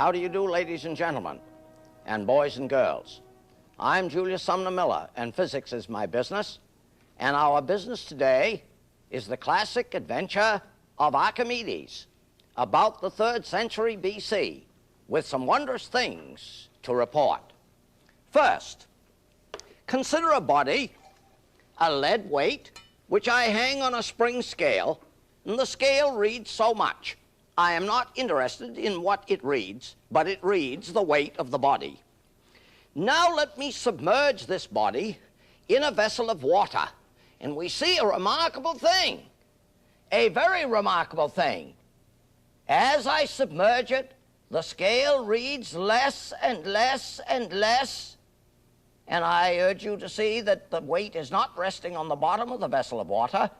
How do you do, ladies and gentlemen, and boys and girls? I'm Julius Sumner Miller, and physics is my business. And our business today is the classic adventure of Archimedes about the 3rd century BC, with some wondrous things to report. First, consider a body, a lead weight, which I hang on a spring scale, and the scale reads so much. I am not interested in what it reads, but it reads the weight of the body. Now let me submerge this body in a vessel of water, and we see a remarkable thing, a very remarkable thing. As I submerge it, the scale reads less and less and less, and I urge you to see that the weight is not resting on the bottom of the vessel of water.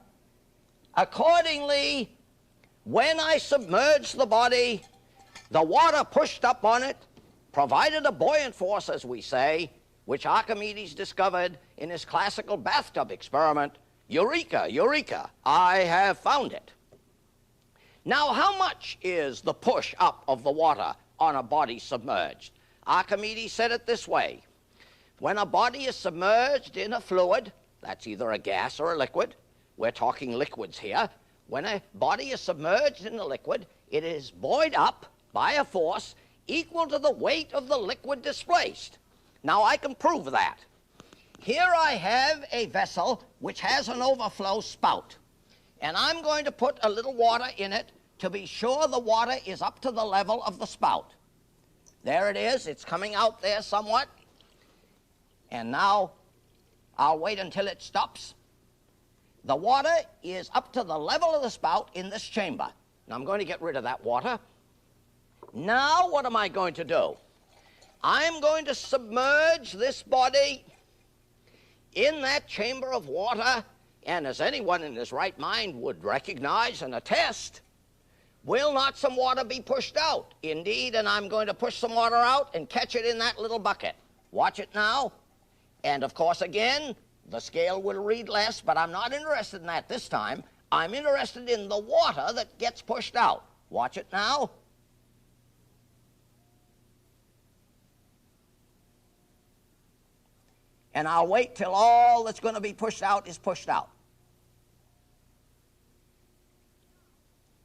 Accordingly, when I submerged the body, the water pushed up on it, provided a buoyant force, as we say, which Archimedes discovered in his classical bathtub experiment. Eureka, eureka, I have found it. Now, how much is the push up of the water on a body submerged? Archimedes said it this way. When a body is submerged in a fluid, that's either a gas or a liquid, we're talking liquids here. When a body is submerged in a liquid, it is buoyed up by a force equal to the weight of the liquid displaced. Now, I can prove that. Here I have a vessel which has an overflow spout, and I'm going to put a little water in it to be sure the water is up to the level of the spout. There it is. It's coming out there somewhat. And now I'll wait until it stops. The water is up to the level of the spout in this chamber. Now I'm going to get rid of that water. Now what am I going to do? I'm going to submerge this body in that chamber of water, and as anyone in his right mind would recognize and attest, will not some water be pushed out? Indeed, and I'm going to push some water out and catch it in that little bucket. Watch it now. And of course, again, the scale will read less, but I'm not interested in that this time. I'm interested in the water that gets pushed out. Watch it now. And I'll wait till all that's going to be pushed out is pushed out.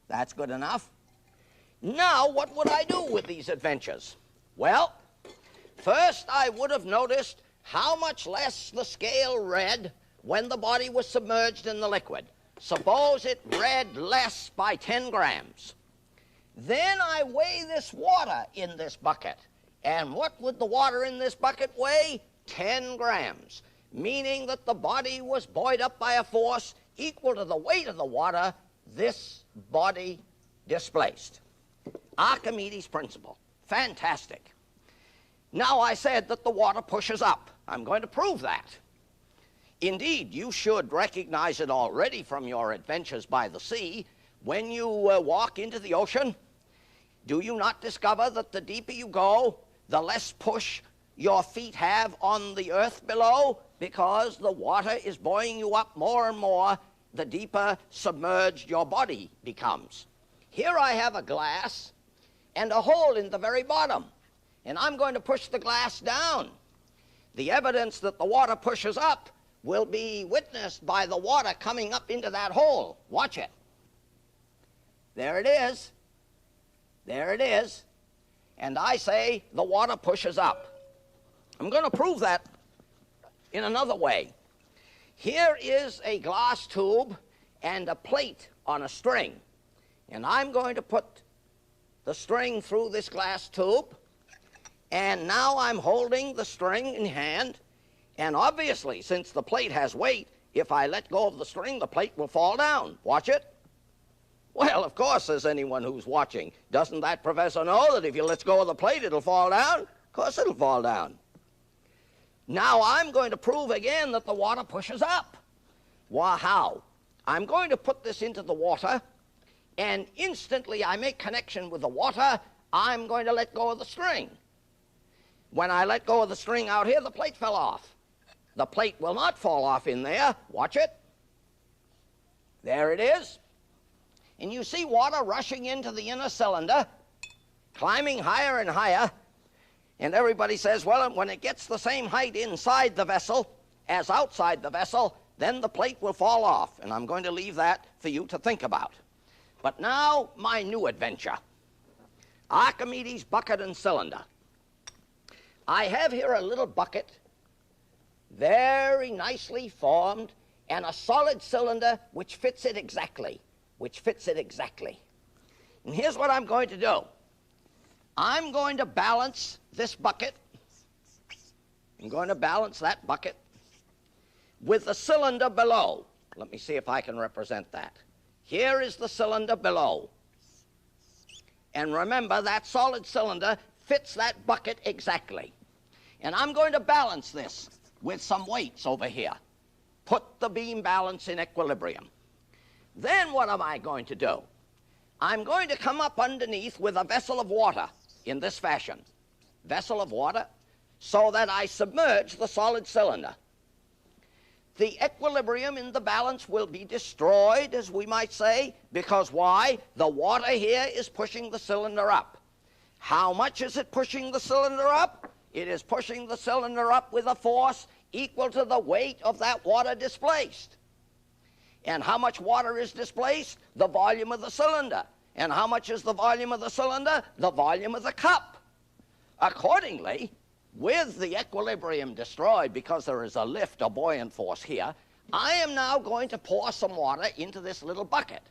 That's good enough. Now, what would I do with these adventures? Well, first I would have noticed how much less the scale read when the body was submerged in the liquid. Suppose it read less by 10 grams. Then I weigh this water in this bucket. And what would the water in this bucket weigh? 10 grams, meaning that the body was buoyed up by a force equal to the weight of the water this body displaced. Archimedes Principle. Fantastic. Now, I said that the water pushes up. I'm going to prove that. Indeed, you should recognize it already from your adventures by the sea. When you walk into the ocean, do you not discover that the deeper you go, the less push your feet have on the earth below, because the water is buoying you up more and more the deeper submerged your body becomes? Here I have a glass and a hole in the very bottom, and I'm going to push the glass down. The evidence that the water pushes up will be witnessed by the water coming up into that hole. Watch it. There it is. There it is. And I say the water pushes up. I'm going to prove that in another way. Here is a glass tube and a plate on a string. And I'm going to put the string through this glass tube. And now I'm holding the string in hand. And obviously, since the plate has weight, if I let go of the string, the plate will fall down. Watch it. Well, of course, says anyone who's watching. Doesn't that professor know that if you let go of the plate, it'll fall down? Of course it'll fall down. Now I'm going to prove again that the water pushes up. Well, how? I'm going to put this into the water, and instantly I make connection with the water. I'm going to let go of the string. When I let go of the string out here, the plate fell off. The plate will not fall off in there. Watch it. There it is. And you see water rushing into the inner cylinder, climbing higher and higher, and everybody says, well, when it gets the same height inside the vessel as outside the vessel, then the plate will fall off, and I'm going to leave that for you to think about. But now, my new adventure, Archimedes bucket and cylinder. I have here a little bucket, very nicely formed, and a solid cylinder which fits it exactly, And here's what I'm going to do. I'm going to balance this bucket. I'm going to balance that bucket with the cylinder below. Let me see if I can represent that. Here is the cylinder below. And remember, that solid cylinder fits that bucket exactly. And I'm going to balance this with some weights over here. Put the beam balance in equilibrium. Then what am I going to do? I'm going to come up underneath with a vessel of water in this fashion. Vessel of water, so that I submerge the solid cylinder. The equilibrium in the balance will be destroyed, as we might say, because why? The water here is pushing the cylinder up. How much is it pushing the cylinder up? It is pushing the cylinder up with a force equal to the weight of that water displaced. And how much water is displaced? The volume of the cylinder. And how much is the volume of the cylinder? The volume of the cup. Accordingly, with the equilibrium destroyed because there is a lift or buoyant force here, I am now going to pour some water into this little bucket.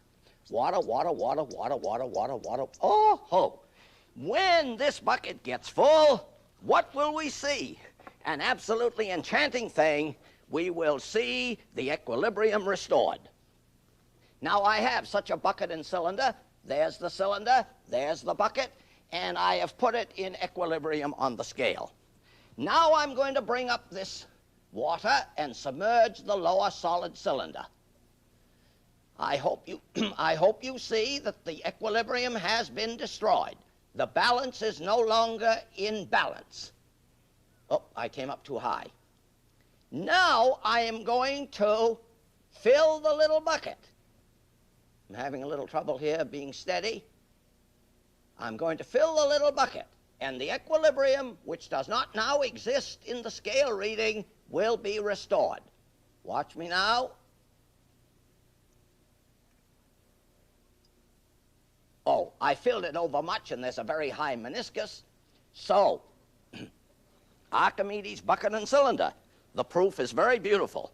Water, water, water, water, water, water, water. Oh, ho. When this bucket gets full, what will we see? An absolutely enchanting thing. We will see the equilibrium restored. Now I have such a bucket and cylinder. There's the cylinder, there's the bucket, and I have put it in equilibrium on the scale. Now I'm going to bring up this water and submerge the lower solid cylinder. I hope you see that the equilibrium has been destroyed. The balance is no longer in balance. Oh, I came up too high. Now I am going to fill the little bucket. I'm having a little trouble here being steady. I'm going to fill the little bucket, and the equilibrium, which does not now exist in the scale reading, will be restored. Watch me now. Oh, I filled it over much, and there's a very high meniscus. So, Archimedes bucket and cylinder. The proof is very beautiful.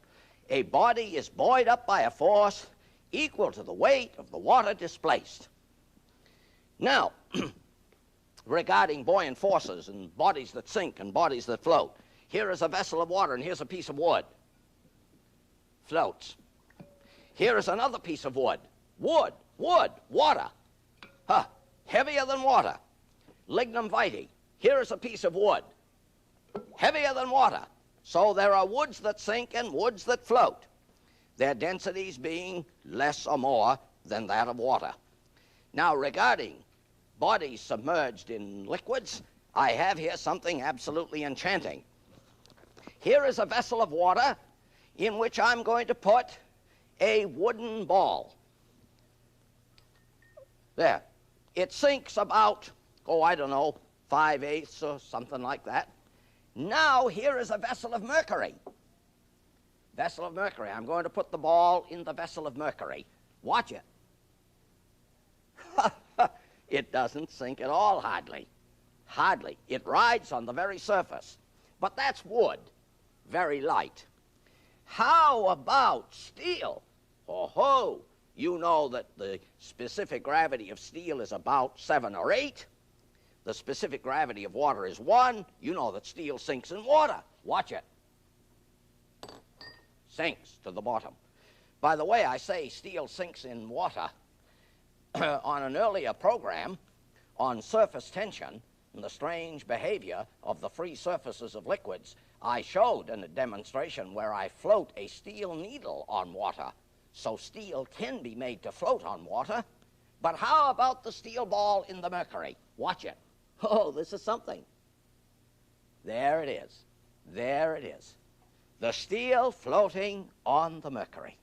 A body is buoyed up by a force equal to the weight of the water displaced. Now, regarding buoyant forces and bodies that sink and bodies that float, here is a vessel of water and here's a piece of wood. Floats. Here is another piece of wood. Wood, water. Huh, heavier than water. Lignum vitae. Here is a piece of wood. Heavier than water. So there are woods that sink and woods that float, their densities being less or more than that of water. Now, regarding bodies submerged in liquids, I have here something absolutely enchanting. Here is a vessel of water in which I'm going to put a wooden ball. There. It sinks about, I don't know, 5/8 or something like that. Now, here is a vessel of mercury. Vessel of mercury. I'm going to put the ball in the vessel of mercury. Watch it. It doesn't sink at all, hardly. Hardly. It rides on the very surface. But that's wood. Very light. How about steel? Oh-ho! You know that the specific gravity of steel is about 7 or 8. The specific gravity of water is 1. You know that steel sinks in water. Watch it. Sinks to the bottom. By the way, I say steel sinks in water. On an earlier program on surface tension and the strange behavior of the free surfaces of liquids, I showed in a demonstration where I float a steel needle on water. So steel can be made to float on water. But how about the steel ball in the mercury? Watch it. Oh, this is something. There it is. There it is. The steel floating on the mercury.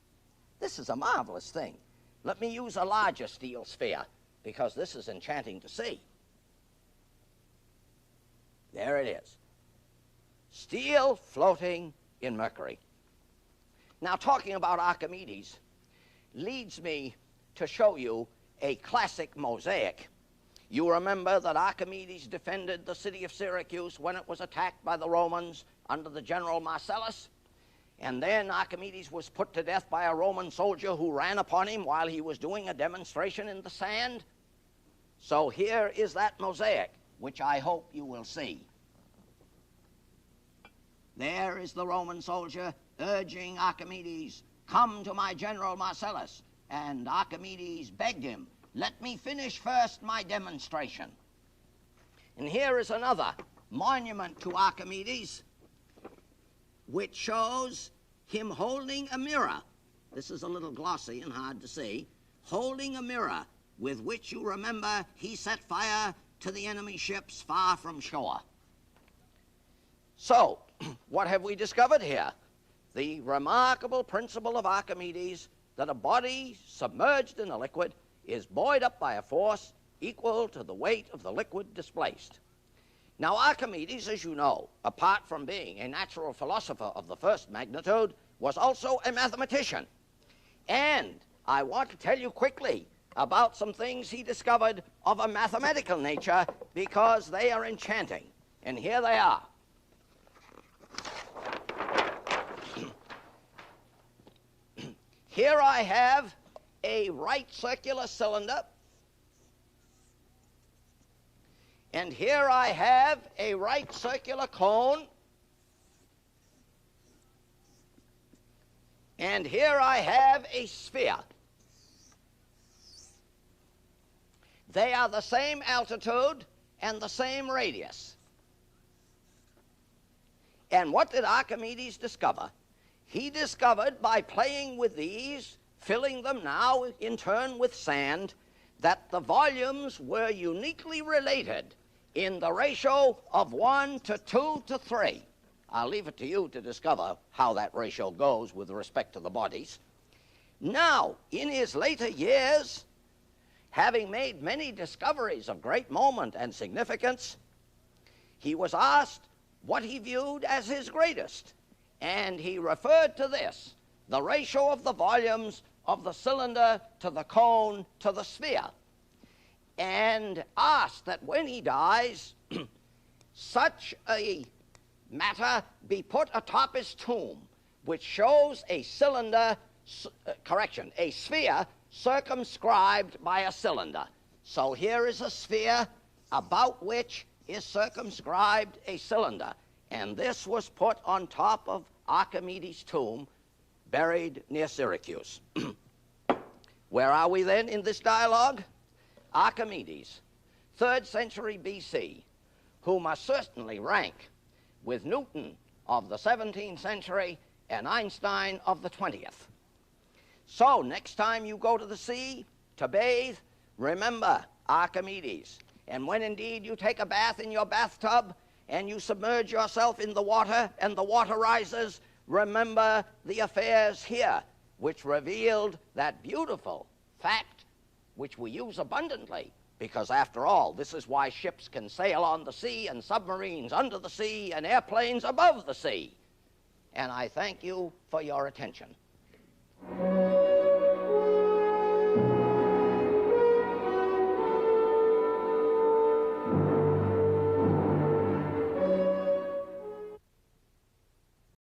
This is a marvelous thing. Let me use a larger steel sphere, because this is enchanting to see. There it is. Steel floating in mercury. Now, talking about Archimedes leads me to show you a classic mosaic. You remember that Archimedes defended the city of Syracuse when it was attacked by the Romans under the general Marcellus. And then Archimedes was put to death by a Roman soldier who ran upon him while he was doing a demonstration in the sand. So here is that mosaic, which I hope you will see. There is the Roman soldier urging Archimedes, "Come to my general Marcellus." And Archimedes begged him, "Let me finish first my demonstration." And here is another monument to Archimedes, which shows him holding a mirror. This is a little glossy and hard to see. Holding a mirror with which, you remember, he set fire to the enemy ships far from shore. So, what have we discovered here? The remarkable principle of Archimedes that a body submerged in a liquid is buoyed up by a force equal to the weight of the liquid displaced. Now, Archimedes, as you know, apart from being a natural philosopher of the first magnitude, was also a mathematician. And I want to tell you quickly about some things he discovered of a mathematical nature, because they are enchanting. And here they are. Here I have a right circular cylinder, and here I have a right circular cone, and here I have a sphere. They are the same altitude and the same radius. And what did Archimedes discover? He discovered, by playing with these, filling them now in turn with sand, that the volumes were uniquely related in the ratio of 1 to 2 to 3. I'll leave it to you to discover how that ratio goes with respect to the bodies. Now, in his later years, having made many discoveries of great moment and significance, he was asked what he viewed as his greatest, and he referred to this: the ratio of the volumes of the cylinder to the cone to the sphere, and asked that when he dies, such a matter be put atop his tomb, which shows a cylinder, a sphere circumscribed by a cylinder. So here is a sphere about which is circumscribed a cylinder, and this was put on top of Archimedes' tomb, buried near Syracuse. Where are we then in this dialogue? Archimedes, 3rd century BC, who must certainly rank with Newton of the 17th century and Einstein of the 20th. So next time you go to the sea to bathe, remember Archimedes. And when indeed you take a bath in your bathtub and you submerge yourself in the water and the water rises, remember the affairs here, which revealed that beautiful fact which we use abundantly, because after all, this is why ships can sail on the sea and submarines under the sea and airplanes above the sea. And I thank you for your attention.